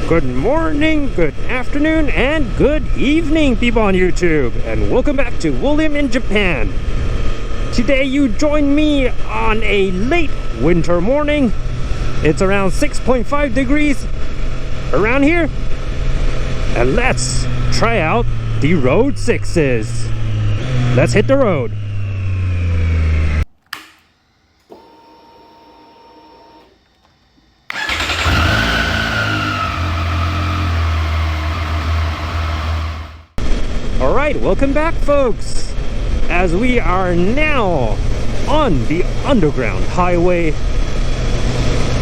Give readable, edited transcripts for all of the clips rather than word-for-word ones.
Good morning, good afternoon, and good evening, people on YouTube, and welcome back to William in Japan. Today you join me on a late winter morning. It's around 6.5 degrees around here, and let's try out the Road 6s. Let's hit the road. Alright, welcome back folks, as we are now on the underground highway.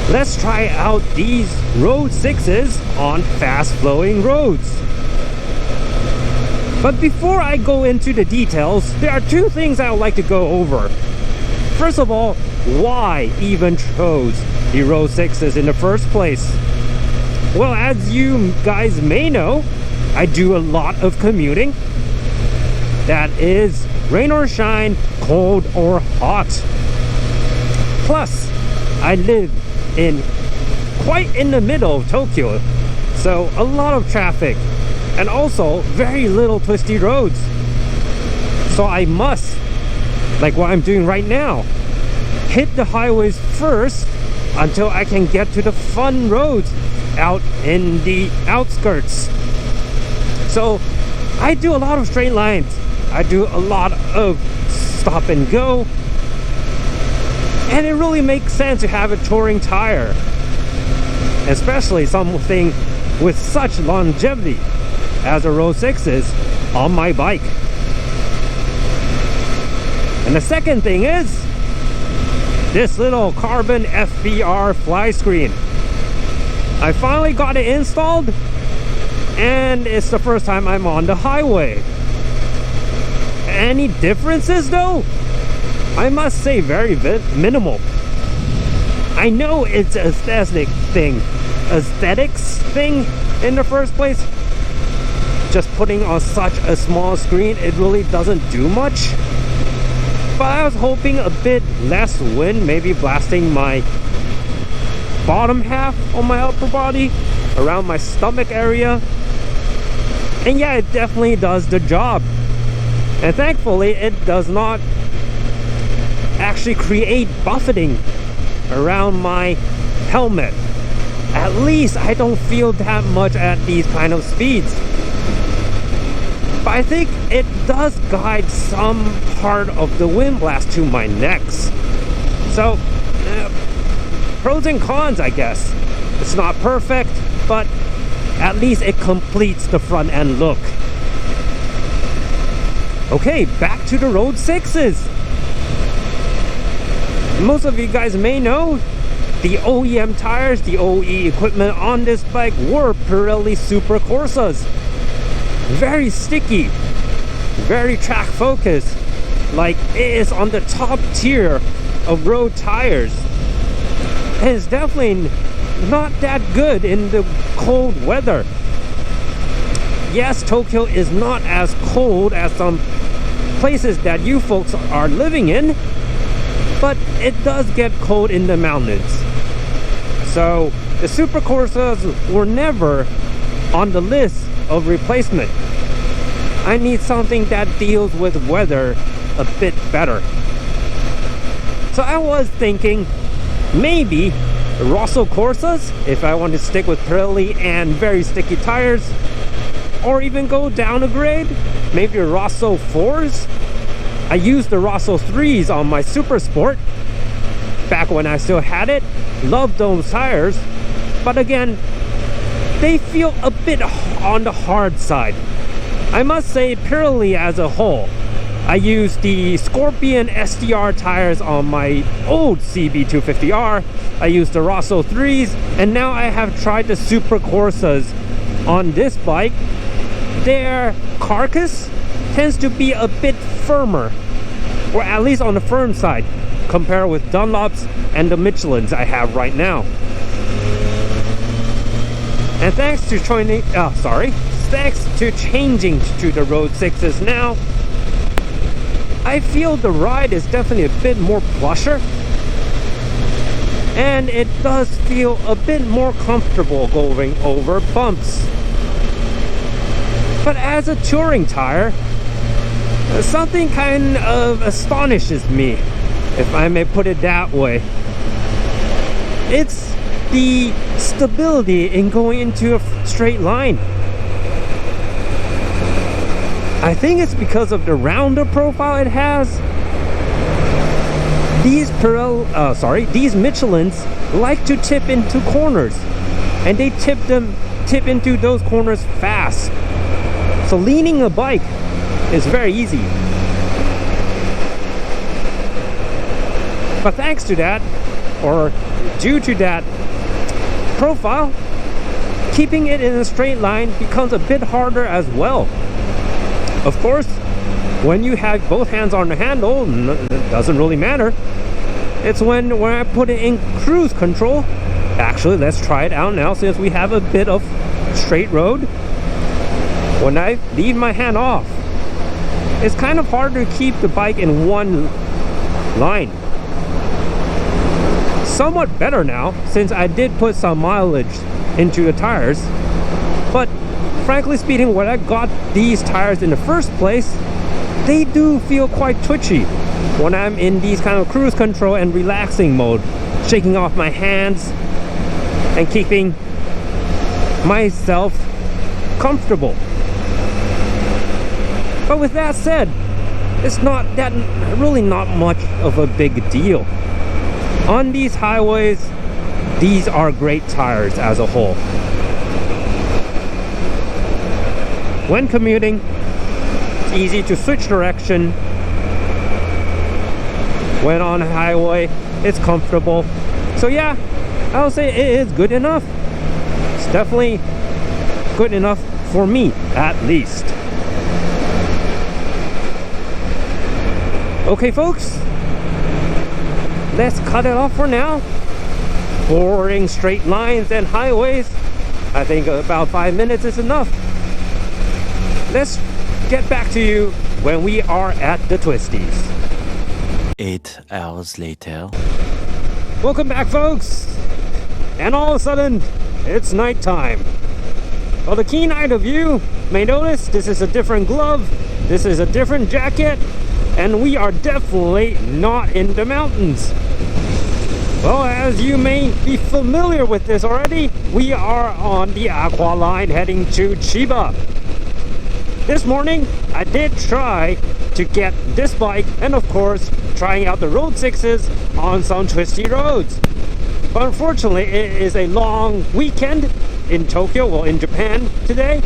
Let's try out these Road 6s on fast flowing roads. But before I go into the details, there are two things I would like to go over. First of all, why even chose the Road 6s in the first place? Well, as you guys may know, I do a lot of commuting. That is rain or shine, cold or hot. Plus, I live quite in the middle of Tokyo, so a lot of traffic and also very little twisty roads. So I must, like what I'm doing right now, hit the highways first until I can get to the fun roads out in the outskirts. So I do a lot of straight lines. I do a lot of stop and go. And it really makes sense to have a touring tire, especially something with such longevity as a Road 6s on my bike. And the second thing is this little carbon FBR fly screen. I finally got it installed, and it's the first time I'm on the highway. Any differences though? I must say very minimal. I know it's an aesthetics thing in the first place. Just putting on such a small screen, it really doesn't do much. But I was hoping a bit less wind, maybe blasting my bottom half on my upper body, around my stomach area. And yeah, it definitely does the job. And thankfully, it does not actually create buffeting around my helmet. At least I don't feel that much at these kind of speeds. But I think it does guide some part of the wind blast to my necks. So, pros and cons, I guess. It's not perfect, but at least it completes the front end look. Okay, back to the Road 6s. Most of you guys may know the OEM tires, the OE equipment on this bike were Pirelli Super Corsas. Very sticky, very track focused, like it is on the top tier of road tires. And it's definitely not that good in the cold weather. Yes, Tokyo is not as cold as some places that you folks are living in, but it does get cold in the mountains. So the Super Corsas were never on the list of replacement. I need something that deals with weather a bit better. So I was thinking maybe Rosso Corsas, if I want to stick with Pirelli and very sticky tires, or even go down a grade, maybe Rosso 4s. I used the Rosso 3s on my Super Sport back when I still had it. Loved those tires, but again, they feel a bit on the hard side. I must say, Pirelli as a whole, I used the Scorpion SDR tires on my old CB250R. I used the Rosso 3s, and now I have tried the Super Corsas on this bike. Their carcass tends to be a bit firmer, or at least on the firm side, compared with Dunlops and the Michelins I have right now. And thanks to changing to the Road 6s now, I feel the ride is definitely a bit more plusher, and it does feel a bit more comfortable going over bumps. But as a touring tire, something kind of astonishes me, if I may put it that way. It's the stability in going into a straight line. I think it's because of the rounder profile it has. These Michelins like to tip into corners, and they tip into those corners fast. So leaning a bike is very easy. But thanks to that, or due to that profile, keeping it in a straight line becomes a bit harder as well. Of course, when you have both hands on the handle, it doesn't really matter. It's when I put it in cruise control. Actually, let's try it out now since we have a bit of straight road. When I leave my hand off, it's kind of hard to keep the bike in one line. Somewhat better now since I did put some mileage into the tires. But frankly speaking, when I got these tires in the first place, they do feel quite twitchy when I'm in these kind of cruise control and relaxing mode, shaking off my hands and keeping myself comfortable. But with that said, it's really not much of a big deal. On these highways, these are great tires as a whole. When commuting, it's easy to switch direction. When on a highway, it's comfortable. So yeah, I'll say it is good enough. It's definitely good enough for me, at least. Okay folks, let's cut it off for now. Boring straight lines and highways, I think about 5 minutes is enough. Let's get back to you when we are at the twisties. 8 hours later. Welcome back folks, and all of a sudden it's nighttime. Well, the keen-eyed of you may notice this is a different glove, this is a different jacket, and we are definitely not in the mountains. Well, as you may be familiar with this already, we are on the Aqua line heading to Chiba. This morning, I did try to get this bike and of course, trying out the Road 6s on some twisty roads. But unfortunately, it is a long weekend in Tokyo, well in Japan today.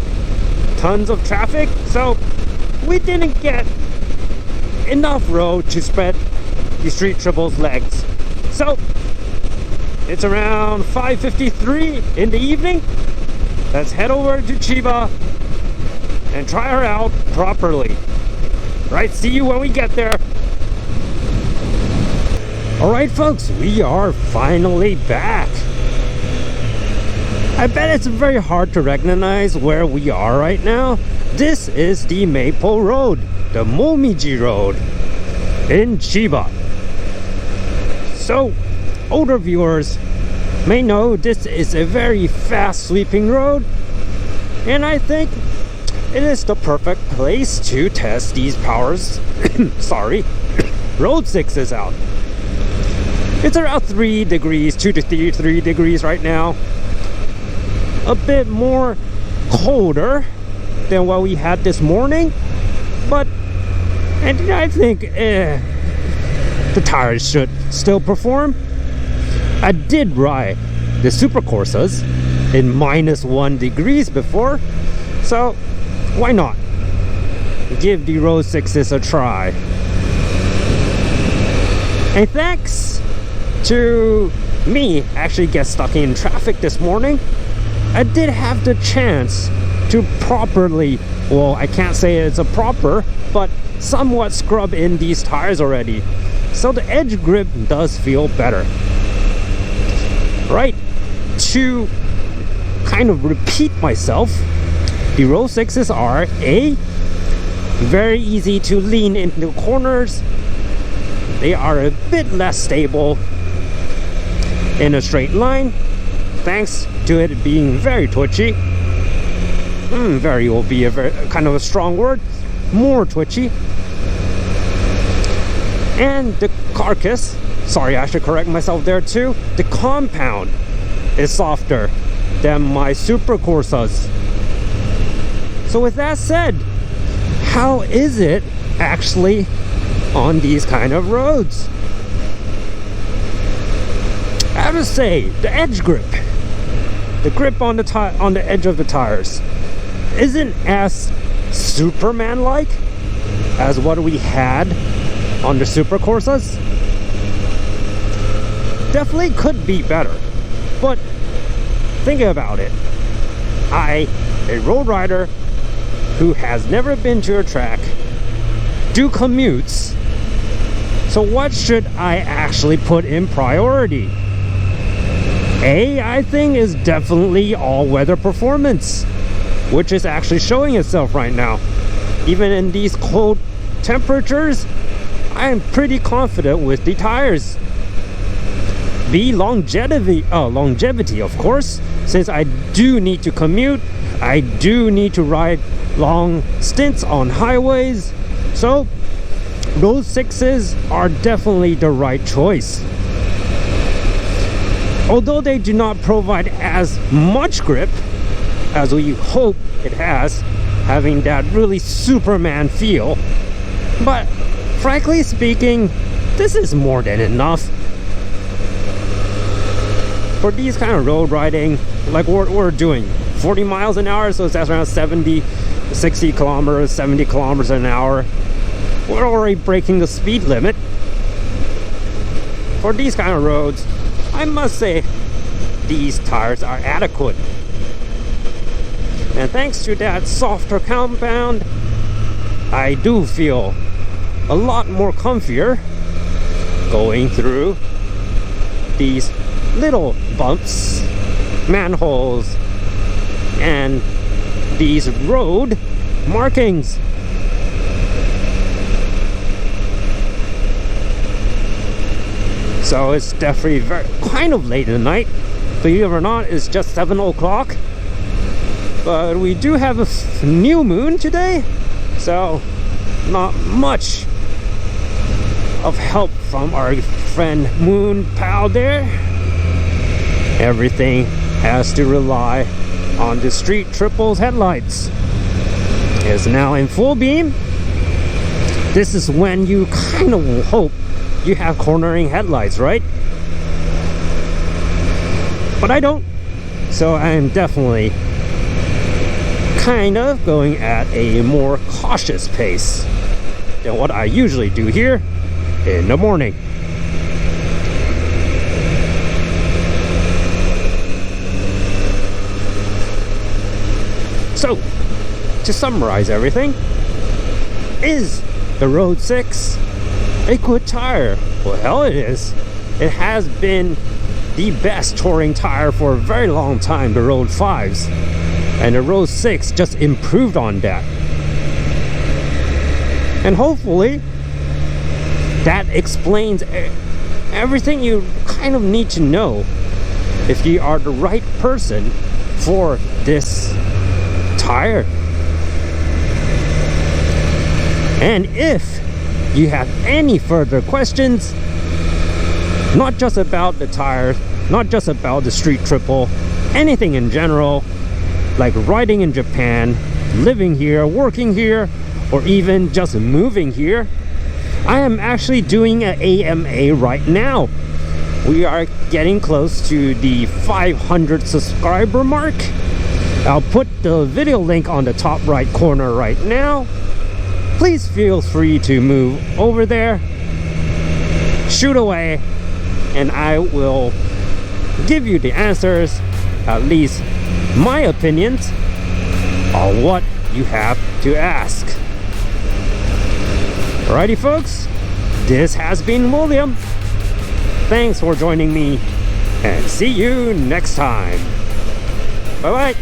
Tons of traffic, so we didn't get enough road to spread the Street Triple's legs. So it's around 5:53 in the evening. Let's head over to Chiba and try her out properly. Right, see you when we get there. Alright folks, we are finally back. I bet it's very hard to recognize where we are right now. This is the Maple Road, the Momiji Road in Chiba. So, older viewers may know this is a very fast sweeping road, and I think it is the perfect place to test these powers Road 6s out. It's around 3 degrees, 2 to 3 degrees right now. A bit more colder than what we had this morning, and I think the tires should still perform. I did ride the Super Corsas in -1 degrees before, so why not give the Road 6s a try. And thanks to me actually get stuck in traffic this morning, I did have the chance to properly, well, I can't say it's a proper, but somewhat scrub in these tires already. So the edge grip does feel better. Right, to kind of repeat myself, the Road 6s are very easy to lean into corners. They are a bit less stable. in a straight line, thanks to it being very twitchy. Very will be a very kind of a strong word. More twitchy. And the carcass, sorry, I should correct myself there too. The compound is softer than my Super Corsas. So with that said, how is it actually on these kind of roads? I have to say, the edge grip, the grip on the edge of the tires, isn't as Superman-like as what we had on the Super Corsas. Definitely could be better, but thinking about it, a road rider who has never been to a track, do commutes, so what should I actually put in priority? I think is definitely all-weather performance, which is actually showing itself right now. Even in these cold temperatures, I am pretty confident with the tires. The longevity, of course, since I do need to commute, I do need to ride long stints on highways, so those 6s are definitely the right choice. Although they do not provide as much grip as we hope it has, having that really Superman feel, but frankly speaking, this is more than enough for these kind of road riding. Like we're doing 40 miles an hour, so that's around 60 kilometers, 70 kilometers an hour. We're already breaking the speed limit. For these kind of roads, I must say these tires are adequate. And thanks to that softer compound, I do feel a lot more comfier going through these little bumps, manholes, and these road markings. So it's definitely kind of late in the night. Believe it or not, it's just 7 o'clock. But we do have a new moon today, so not much of help from our friend Moon Pal there. Everything has to rely on the street triples headlights. It's now in full beam. This is when you kind of hope you have cornering headlights, right? But I don't, so I'm definitely kind of going at a more cautious pace than what I usually do here in the morning. So, to summarize everything, is the Road 6 a good tire? Well, hell it is. It has been the best touring tire for a very long time, the Road 5s. And the Road 6 just improved on that. And hopefully, that explains everything you kind of need to know if you are the right person for this tire. And if you have any further questions, not just about the tires, not just about the street triple, anything in general, like riding in Japan, living here, working here, or even just moving here, I am actually doing an AMA right now. We are getting close to the 500 subscriber mark. I'll put the video link on the top right corner right now. Please feel free to move over there, shoot away, and I will give you the answers, at least my opinions on what you have to ask. Alrighty folks, this has been William. Thanks for joining me, and see you next time. Bye bye.